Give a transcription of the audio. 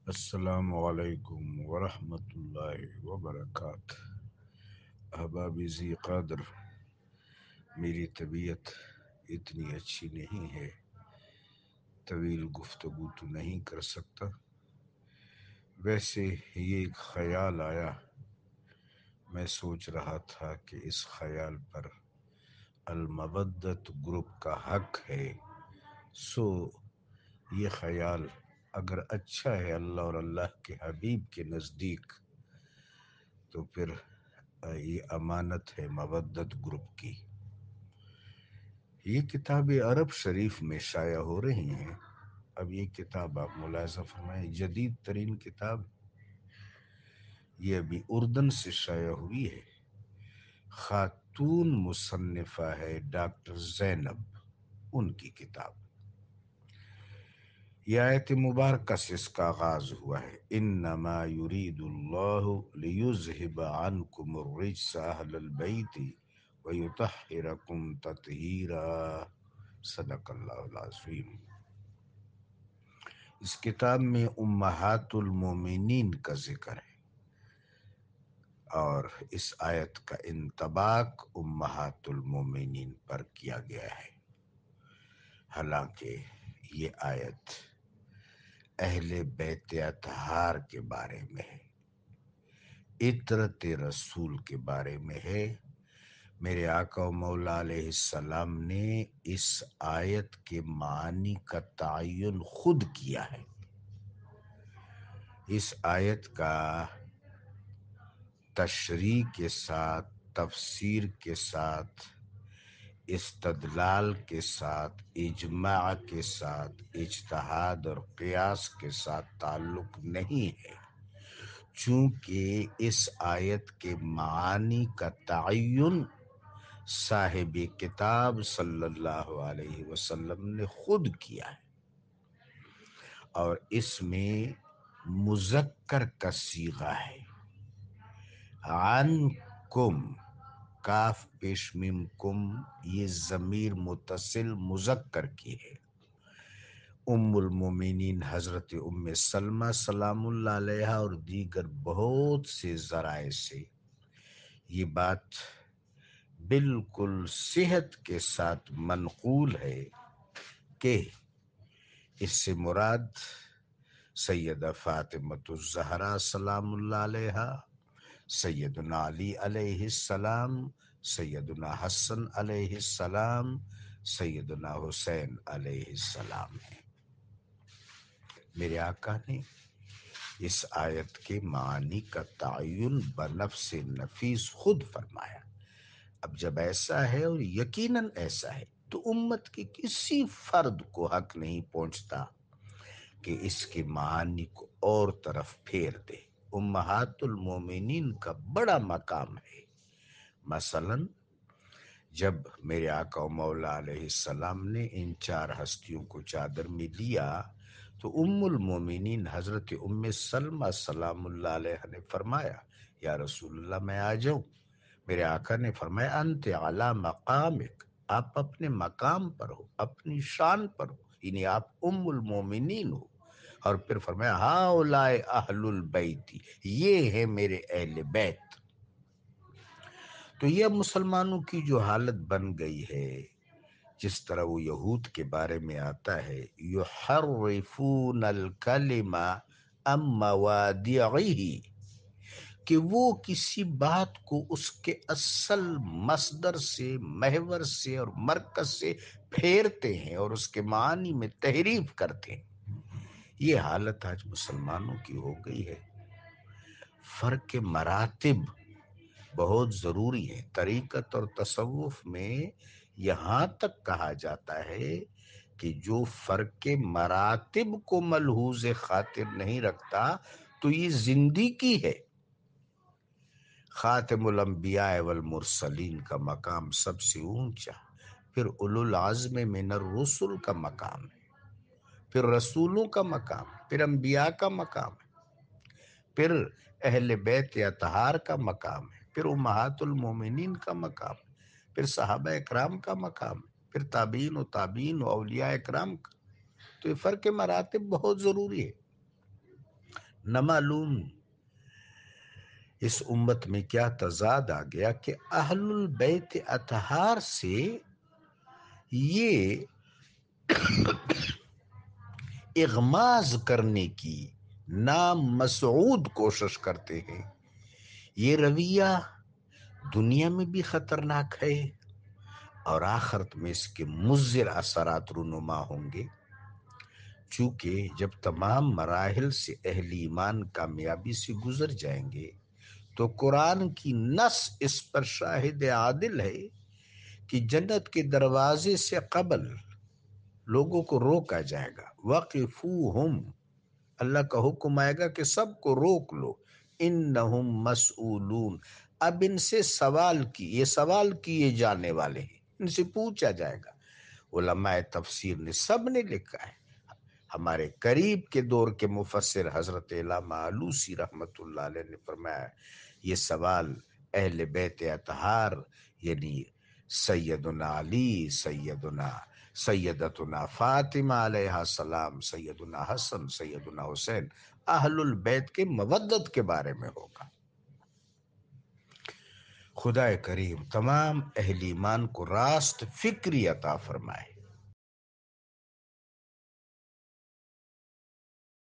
السلام علیکم ورحمۃ اللہ وبرکاتہ۔ احباب ذی قدر، میری طبیعت اتنی اچھی نہیں ہے، طویل گفتگو تو نہیں کر سکتا۔ ویسے یہ ایک خیال آیا، میں سوچ رہا تھا کہ اس خیال پر المودت گروپ کا حق ہے، سو یہ خیال اگر اچھا ہے اللہ اور اللہ کے حبیب کے نزدیک تو پھر یہ امانت ہے مودت گروپ کی۔ یہ کتابیں عرب شریف میں شائع ہو رہی ہیں۔ اب یہ کتاب آپ ملاحظہ فرمائیں، جدید ترین کتاب یہ ابھی اردن سے شائع ہوئی ہے۔ خاتون مصنفہ ہے ڈاکٹر زینب، ان کی کتاب۔ یہ آیت مبارکہ سے اس کا آغاز ہوا ہے، انما یرید اللہ لیذہب عنکم الرجس اہل البیت ویطہرکم تطہیرا، صدق اللہ العظیم۔ اس کتاب میں امہات المومنین کا ذکر ہے اور اس آیت کا انطباق امہات المومنین پر کیا گیا ہے، حالانکہ یہ آیت اہل بیت اطہار کے بارے میں ہے، عطرت رسول کے بارے میں ہے۔ میرے آقا و مولا علیہ السلام نے اس آیت کے معنی کا تعین خود کیا ہے۔ اس آیت کا تشریح کے ساتھ، تفسیر کے ساتھ، استدلال کے ساتھ، اجماع کے ساتھ، اجتہاد اور قیاس کے ساتھ تعلق نہیں ہے، چونکہ اس آیت کے معانی کا تعین صاحب کتاب صلی اللہ علیہ وسلم نے خود کیا ہے، اور اس میں مذکر کا صیغہ ہے، عنکم، کاف پیش میم کم، یہ ضمیر متصل مذکر کی ہے۔ ام المومنین حضرت ام سلمہ سلام اللہ علیہا اور دیگر بہت سے ذرائع سے یہ بات بالکل صحت کے ساتھ منقول ہے کہ اس سے مراد سیدہ فاطمۃ الزہرا سلام اللہ علیہا، سیدنا علی علیہ السلام، سیدنا حسن علیہ السلام، سیدنا حسین علیہ السلام ہے۔ میرے آقا نے اس آیت کے معنی کا تعین بنفس نفیس خود فرمایا۔ اب جب ایسا ہے اور یقیناً ایسا ہے تو امت کے کسی فرد کو حق نہیں پہنچتا کہ اس کے معانی کو اور طرف پھیر دے۔ امہات المومنین کا بڑا مقام ہے۔ مثلا جب میرے آقا و مولا علیہ السلام نے ان چار ہستیوں کو چادر میں لیا تو ام المومنین حضرت ام سلمہ سلام اللہ علیہ نے فرمایا، یا رسول اللہ میں آ جاؤں؟ میرے آقا نے فرمایا، انت علی مقامک، آپ اپنے مقام پر ہو، اپنی شان پر ہو، یعنی آپ ام المومنین ہو۔ اور پھر فرمایا، ہؤلاء اہل البیت، یہ ہے میرے اہل بیت۔ تو یہ مسلمانوں کی جو حالت بن گئی ہے، جس طرح وہ یہود کے بارے میں آتا ہے، یحرفون الکلم عن مواضعہ، کہ وہ کسی بات کو اس کے اصل مصدر سے، محور سے اور مرکز سے پھیرتے ہیں اور اس کے معنی میں تحریف کرتے ہیں۔ یہ حالت آج مسلمانوں کی ہو گئی ہے۔ فرق مراتب بہت ضروری ہے۔ طریقت اور تصوف میں یہاں تک کہا جاتا ہے کہ جو فرق مراتب کو ملحوظ خاطر نہیں رکھتا تو یہ زندگی ہے۔ خاتم الانبیاء والمرسلین کا مقام سب سے اونچا، پھر اولو العزم من الرسل کا مقام ہے، پھر رسولوں کا مقام، پھر انبیاء کا مقام ہے، پھر اہل بیت اطہار کا مقام ہے، پھر امہات المومنین کا مقام ہے، پھر صحابہ اکرام کا مقام ہے، پھر تابعین و اولیاء اکرام کا۔ تو یہ فرق مراتب بہت ضروری ہے۔ نہ معلوم اس امت میں کیا تضاد آ گیا کہ اہل البیت اطہار سے یہ اغماز کرنے کی نامسعود کوشش کرتے ہیں. یہ رویہ دنیا میں بھی خطرناک ہے اور آخرت میں اس کے مضر اثرات رونما ہوں گے. چونکہ جب تمام مراحل سے اہل ایمان کامیابی سے گزر جائیں گے تو قرآن کی نص اس پر شاہد عادل ہے کہ جنت کے دروازے سے قبل لوگوں کو روکا جائے گا. وقفوہم، اللہ کا حکم آئے گا کہ سب کو روک لو. انہم مسئولون، اب ان سے سوال یہ سوال کیے جانے والے ہیں، ان سے پوچھا جائے گا. علماء تفسیر نے سب نے لکھا ہے. ہمارے قریب کے دور کے مفسر حضرت علامہ آلوسی رحمت اللہ علیہ نے فرمایا یہ سوال اہل بیت اطہار یعنی سیدنا علی، سیدتنا فاطمہ علیہ السلام، سیدنا حسن، سیدنا حسین، اہل البیت کے مودت کے بارے میں ہوگا. خدا کریم تمام اہل ایمان کو راست فکری عطا فرمائے.